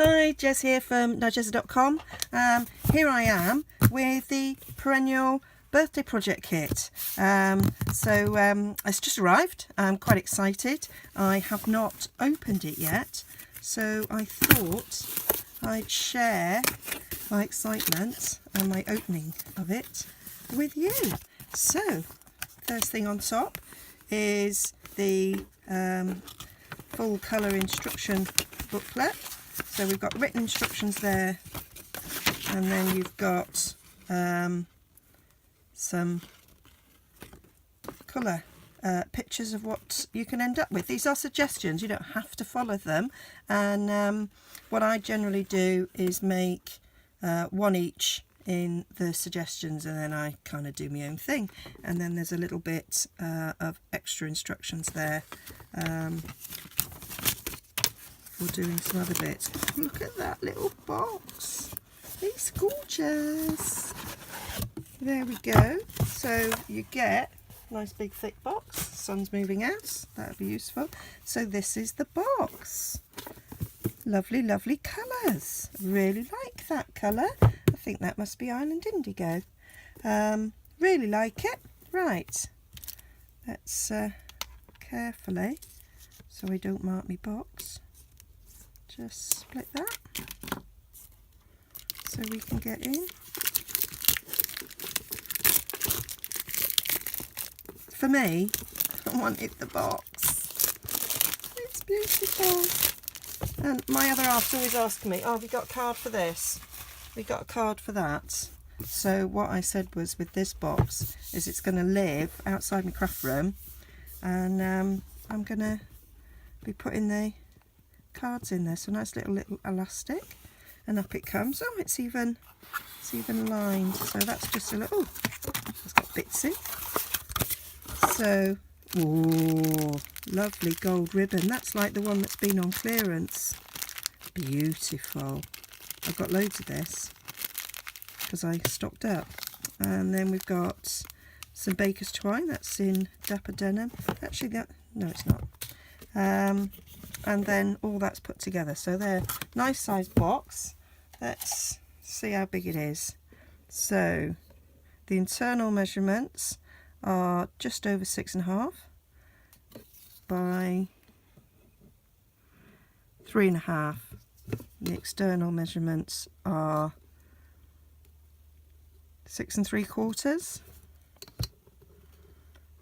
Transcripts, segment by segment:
Hi, Jez here from Nigezza.com. Here I am with the Perennial birthday project kit. It's just arrived. I'm quite excited. I have not opened it yet, so I thought I'd share my excitement and my opening of it with you. So, first thing on top is the full colour instruction booklet. So we've got written instructions there, and then you've got some colour pictures of what you can end up with. These are suggestions, you don't have to follow them, and what I generally do is make one each in the suggestions, and then I kind of do my own thing. And then there's a little bit of extra instructions there for doing some other bits. Look at that little box, it's gorgeous. There we go. So you get a nice big thick box. Sun's moving out, that'll be useful. So this is the box. Lovely, lovely colours. Really like that colour. I think that must be Island Indigo. Really like it. Right, let's carefully, so I don't mark my box, just split that so we can get in. For me, I wanted the box. It's beautiful. And my other half's always asking me, oh, have you got a card for this? We got a card for that. So what I said was, with this box, is it's going to live outside my craft room, and I'm going to be putting the cards in there. So nice little elastic, and up it comes. Oh, it's even lined. So that's just a little. It's got bits in. So, oh, lovely gold ribbon. That's like the one that's been on clearance. Beautiful. I've got loads of this because I stocked up. And then we've got some baker's twine. That's in Dapper Denim. Actually, no, it's not. And then all that's put together. So they're nice sized box. Let's see how big it is. So the internal measurements are just over 6.5 by 3.5. The external measurements are 6 3/4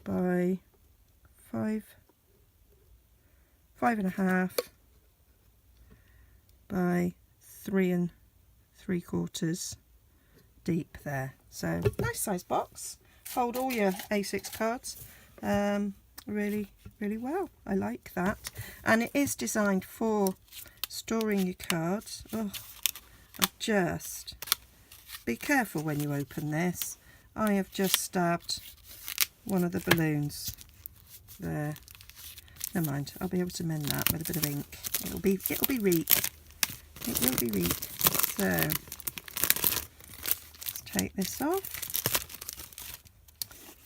by 5.5 by 3 3/4 deep there. So nice size box. Hold all your A6 cards really well. I like that, and it is designed for storing your cards. Oh, just be careful when you open this. I have just stabbed one of the balloons there. Never mind, I'll be able to mend that with a bit of ink. It'll be reek. It will be reek. So let's take this off.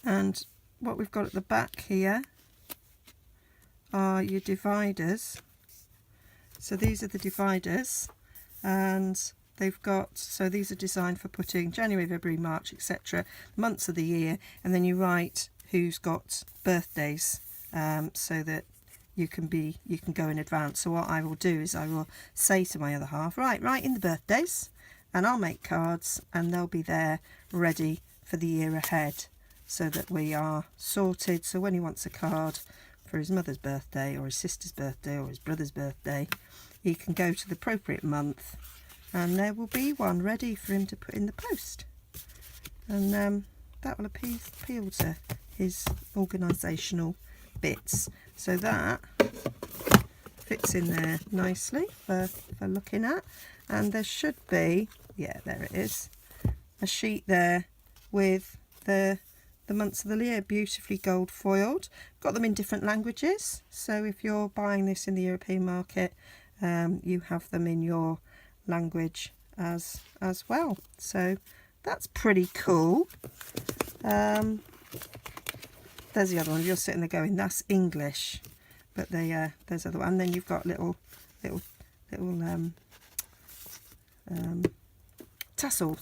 And what we've got at the back here are your dividers. So these are the dividers, and they've got, so these are designed for putting January, February, March, etc., months of the year, and then you write who's got birthdays, so that you can go in advance. So what I will do is I will say to my other half, right, write in the birthdays, and I'll make cards, and they'll be there ready for the year ahead, so that we are sorted. So when he wants a card for his mother's birthday, or his sister's birthday, or his brother's birthday, he can go to the appropriate month, and there will be one ready for him to put in the post. And that will appeal to his organisational bits. So that fits in there nicely for looking at. And there should be, yeah, there it is, a sheet there with the months of the year, beautifully gold foiled. Got them in different languages, so if you're buying this in the European market, you have them in your language as well. So that's pretty cool. There's the other one. You're sitting there going, that's English, but there's other one. And then you've got little tassel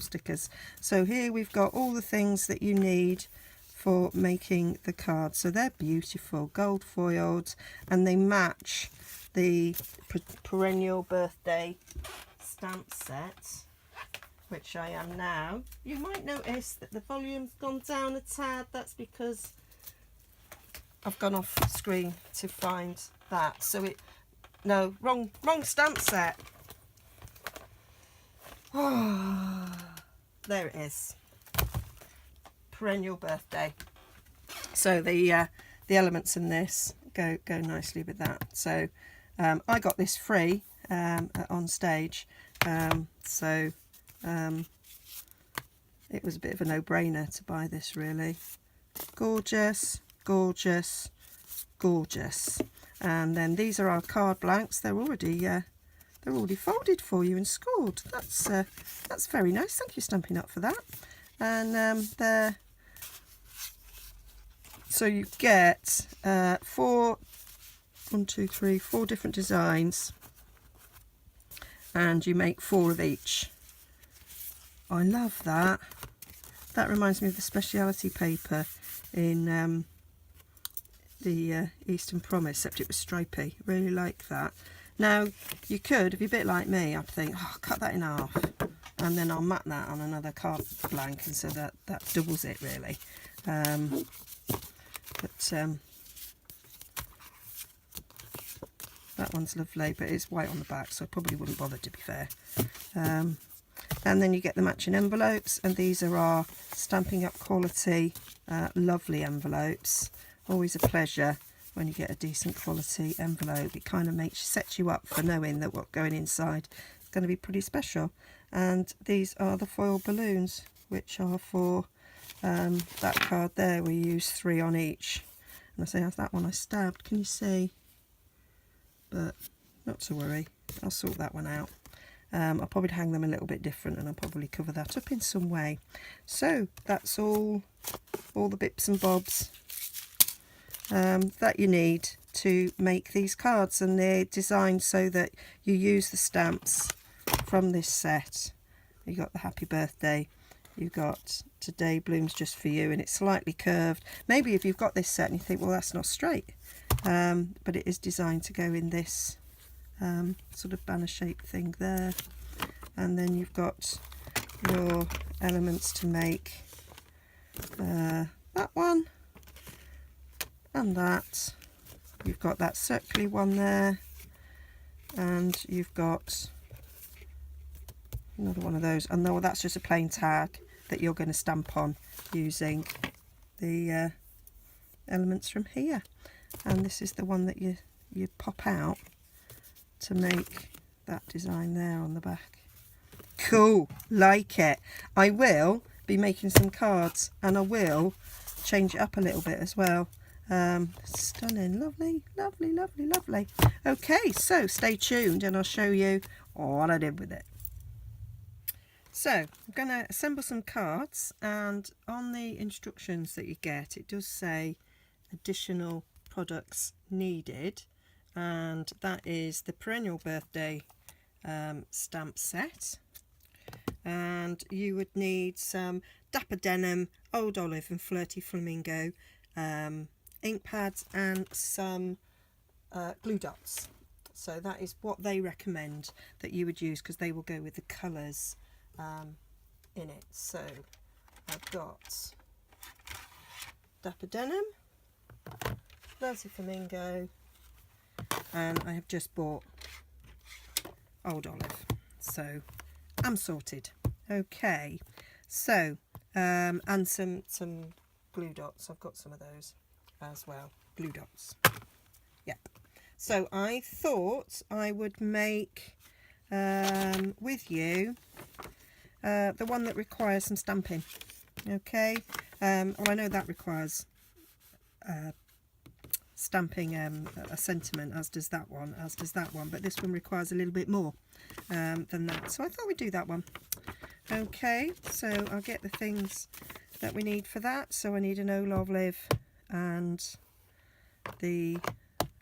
stickers. So here we've got all the things that you need for making the cards. So they're beautiful, gold foiled, and they match the Perennial birthday stamp set, which I am now. You might notice that the volume's gone down a tad. That's because I've gone off screen to find that. So no, wrong stamp set. Oh, there it is. Perennial birthday. So the elements in this go nicely with that. So I got this free on stage, so it was a bit of a no-brainer to buy this, really. Gorgeous, gorgeous, gorgeous. And then these are our card blanks. They're already folded for you and scored. That's very nice. Thank you, Stampin' Up, for that. And they're, so you get 4 different designs, and you make 4 of each. I love that. That reminds me of the speciality paper in the Eastern Promise, except it was stripy. Really like that. Now, you could, if you're a bit like me, I'd think, oh, cut that in half, and then I'll mat that on another card blank, and so that doubles it, really. That one's lovely, but it's white on the back, so I probably wouldn't bother, to be fair. And then you get the matching envelopes, and these are our Stampin' Up quality, lovely envelopes. Always a pleasure when you get a decent quality envelope. It kind of sets you up for knowing that what's going inside is going to be pretty special. And these are the foil balloons, which are for that card there. We use 3 on each. And I say, how's that one I stabbed? Can you see? But not to worry, I'll sort that one out. I'll probably hang them a little bit different, and I'll probably cover that up in some way. So that's all the bits and bobs that you need to make these cards, and they're designed so that you use the stamps from this set. You got the happy birthday, you've got today blooms just for you, and it's slightly curved. Maybe if you've got this set and you think, well, that's not straight, but it is designed to go in this sort of banner shaped thing there. And then you've got your elements to make that one and that. You've got that circular one there, and you've got another one of those, and no, that's just a plain tag that you're going to stamp on using the elements from here. And this is the one that you pop out to make that design there on the back. Cool, like it. I will be making some cards, and I will change it up a little bit as well. Stunning, lovely, lovely, lovely, lovely. Okay, so stay tuned and I'll show you what I did with it. So I'm going to assemble some cards, and on the instructions that you get, it does say additional products needed, and that is the Perennial birthday stamp set, and you would need some Dapper Denim, Old Olive and Flirty Flamingo ink pads, and some glue dots. So that is what they recommend that you would use, because they will go with the colours in it. So I've got Dapper Denim, Flirty Flamingo, and I have just bought Old Olive. So I'm sorted. Okay, so and some glue dots. I've got some of those as well. Glue dots. Yep. So I thought I would make with you the one that requires some stamping. Okay. Well, I know that requires stamping a sentiment, as does that one, but this one requires a little bit more than that. So I thought we'd do that one. Okay, so I'll get the things that we need for that. So I need an Old Olive and the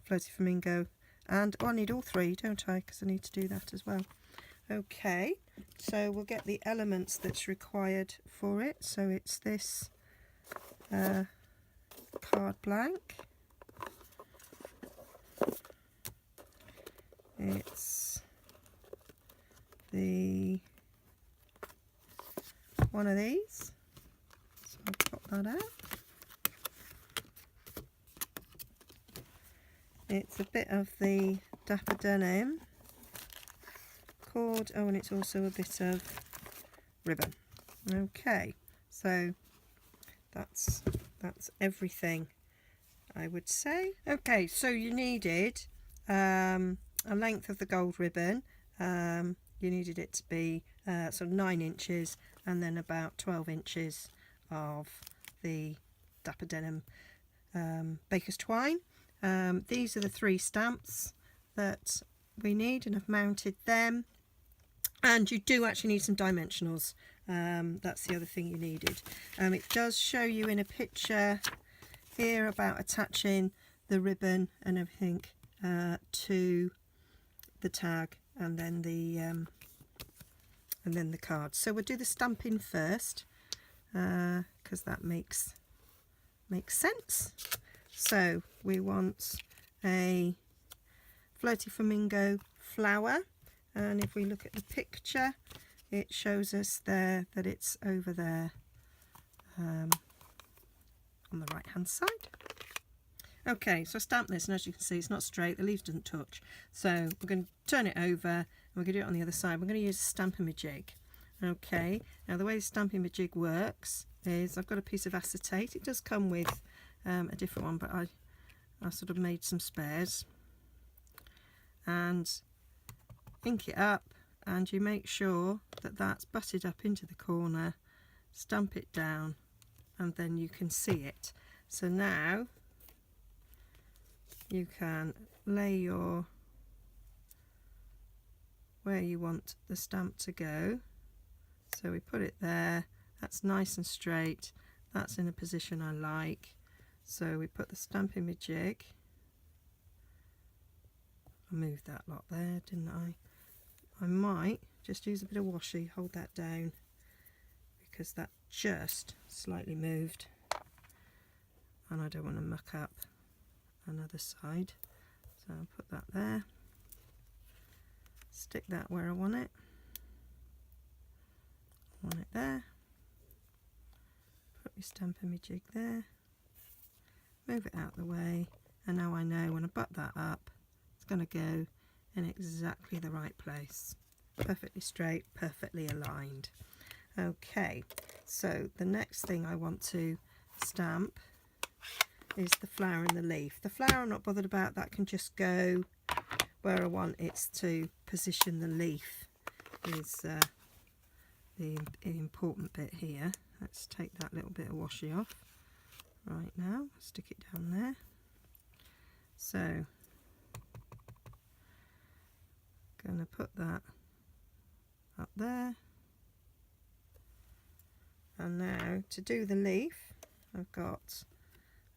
Flirty Flamingo, and I need all 3, don't I? Because I need to do that as well. Okay, so we'll get the elements that's required for it. So it's this card blank. It's the one of these. So I'll pop that out. It's a bit of the Dapper Denim cord. Oh, and it's also a bit of ribbon. Okay, so that's everything, I would say. Okay, so you needed a length of the gold ribbon. You needed it to be sort of 9 inches, and then about 12 inches of the Dapper Denim baker's twine. These are the 3 stamps that we need, and I've mounted them. And you do actually need some dimensionals. That's the other thing you needed. It does show you in a picture here about attaching the ribbon and everything to the tag, and then the card. So we'll do the stamping first, because that makes sense. So we want a floaty flamingo flower, and if we look at the picture, it shows us there that it's over there on the right hand side. Okay, so I stamped this, and as you can see, it's not straight, the leaves didn't touch. So we're going to turn it over, and we're going to do it on the other side. We're going to use Stampin' Majig. Okay, now the way Stampin' Majig works is I've got a piece of acetate. It does come with a different one, but I sort of made some spares, and ink it up, and you make sure that that's butted up into the corner, stamp it down, and then you can see it. So now you can lay your where you want the stamp to go. So we put it there, that's nice and straight, that's in a position I like. So we put the Stampin' Majig. I moved that lot there, didn't I? I might just use a bit of washi, hold that down, because that just slightly moved, and I don't want to muck up another side. So I'll put that there, stick that where I want it there, put my Stampin' Majig there, move it out the way, and now I know when I butt that up, it's going to go in exactly the right place, perfectly straight, perfectly aligned. Okay, so the next thing I want to stamp is the flower and the leaf. The flower I'm not bothered about, that can just go where I want it to position. The leaf is the important bit here. Let's take that little bit of washi off right now, stick it down there. So going to put that up there, and now to do the leaf, I've got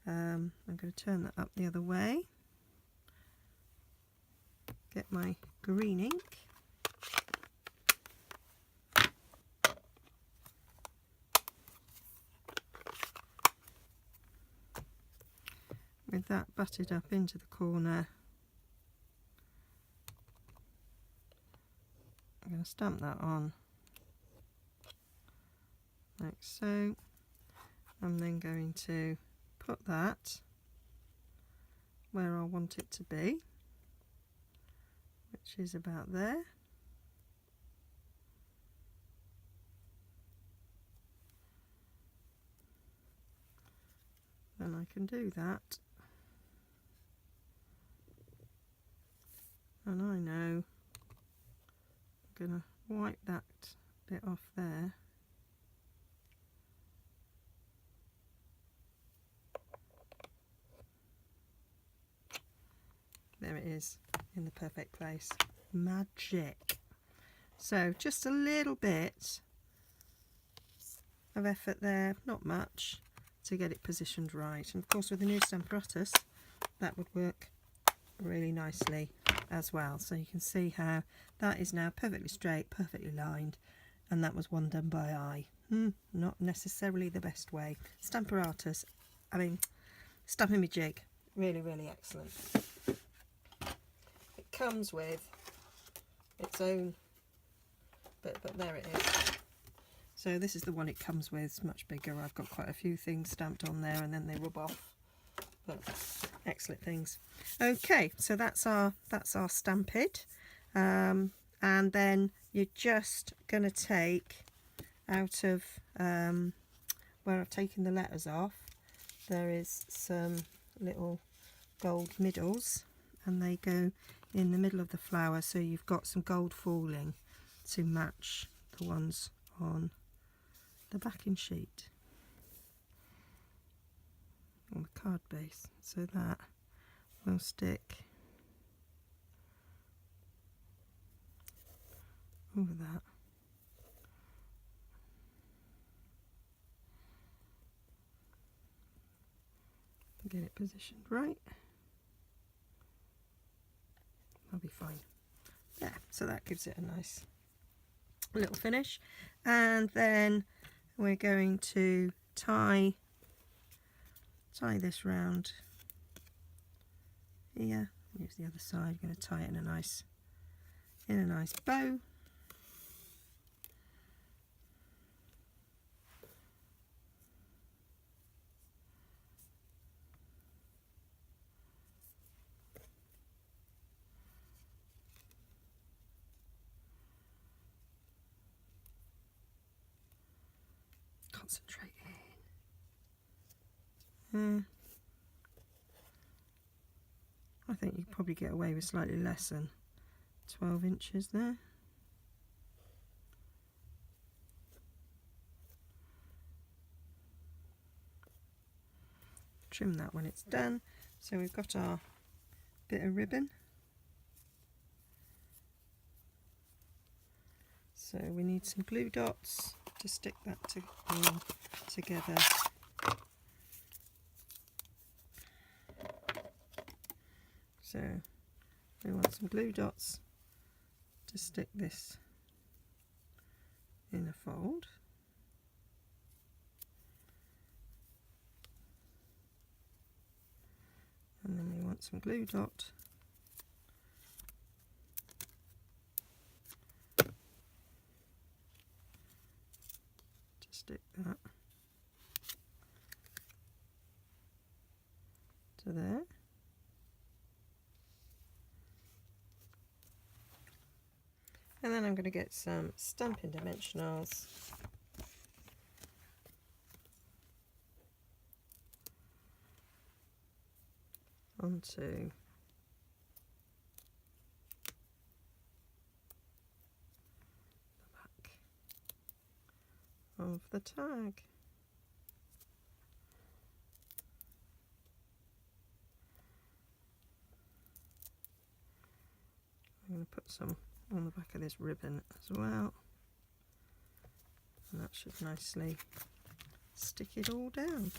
I'm going to turn that up the other way, get my green ink, with that butted up into the corner. I'm going to stamp that on like so. I'm then going to put that where I want it to be, which is about there. Then I can do that, and I know I'm going to wipe that bit off there. There it is, in the perfect place. Magic. So just a little bit of effort there, not much, to get it positioned right. And of course with the new Stamparatus, that would work really nicely. as well. So you can see how that is now perfectly straight, perfectly lined, and that was one done by eye. Not necessarily the best way. Stampin' Stampin' Me jig, really, really excellent. It comes with its own, but there it is. So this is the one it comes with. It's much bigger. I've got quite a few things stamped on there, and then they rub off. But excellent things. Okay, so that's our Stampin', and then you're just going to take out of where I've taken the letters off. There is some little gold middles, and they go in the middle of the flower, so you've got some gold falling to match the ones on the backing sheet on the card base, so that will stick over that. Get it positioned right. I'll be fine. Yeah, so that gives it a nice little finish. And then we're going to tie this round here. Use the other side. I'm going to tie it in a nice bow. Concentrate in. I think you could probably get away with slightly less than 12 inches there. Trim that when it's done. So we've got our bit of ribbon. So we need some glue dots to stick that together. So we want some glue dots to stick this in a fold. And then we want some glue dot to stick that to there. And then I'm going to get some Stampin' Dimensionals onto the back of the tag. I'm going to put some on the back of this ribbon as well, and that should nicely stick it all down.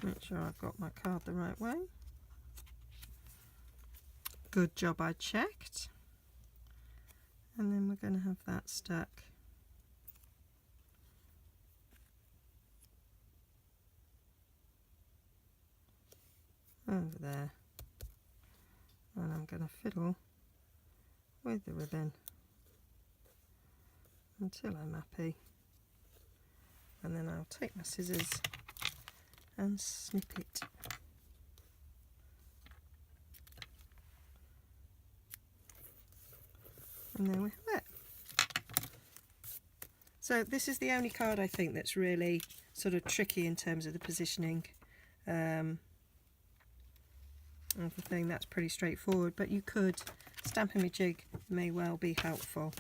Make sure I've got my card the right way. Good job, I checked. And then we're going to have that stuck over there. And I'm going to fiddle with the ribbon until I'm happy. And then I'll take my scissors and snip it. And there we have it. So this is the only card I think that's really sort of tricky in terms of the positioning of the thing. That's pretty straightforward, but you could, Stampin' Me jig may well be helpful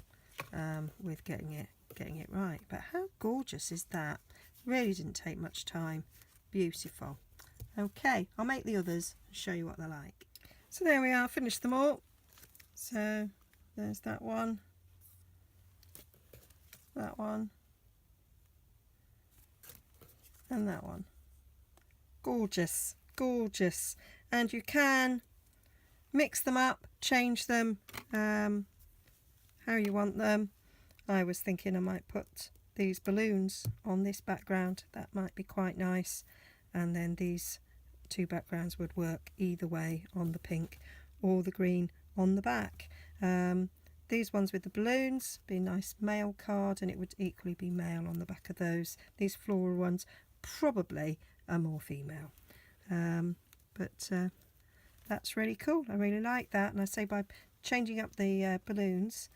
with getting it getting it right. But how gorgeous is that? Really didn't take much time. Beautiful. Okay, I'll make the others and show you what they're like. So there we are, finished them all. So there's that one, and that one. Gorgeous, gorgeous. And you can mix them up, change them how you want them. I was thinking I might put these balloons on this background. That might be quite nice. And then these two backgrounds would work either way, on the pink or the green on the back. These ones with the balloons be a nice male card, and it would equally be male on the back of those. These floral ones probably are more female. But that's really cool. I really like that. And I say by changing up the balloons,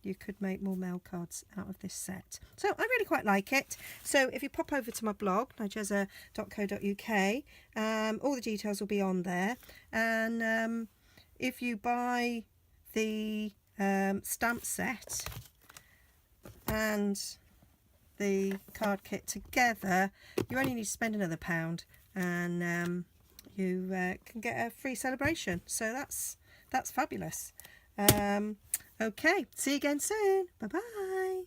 you could make more mail cards out of this set. So I really quite like it. So if you pop over to my blog, nigezza.co.uk, all the details will be on there. And if you buy the stamp set and the card kit together, you only need to spend another £1, and you can get a free celebration. So that's fabulous. Okay, see you again soon. Bye bye.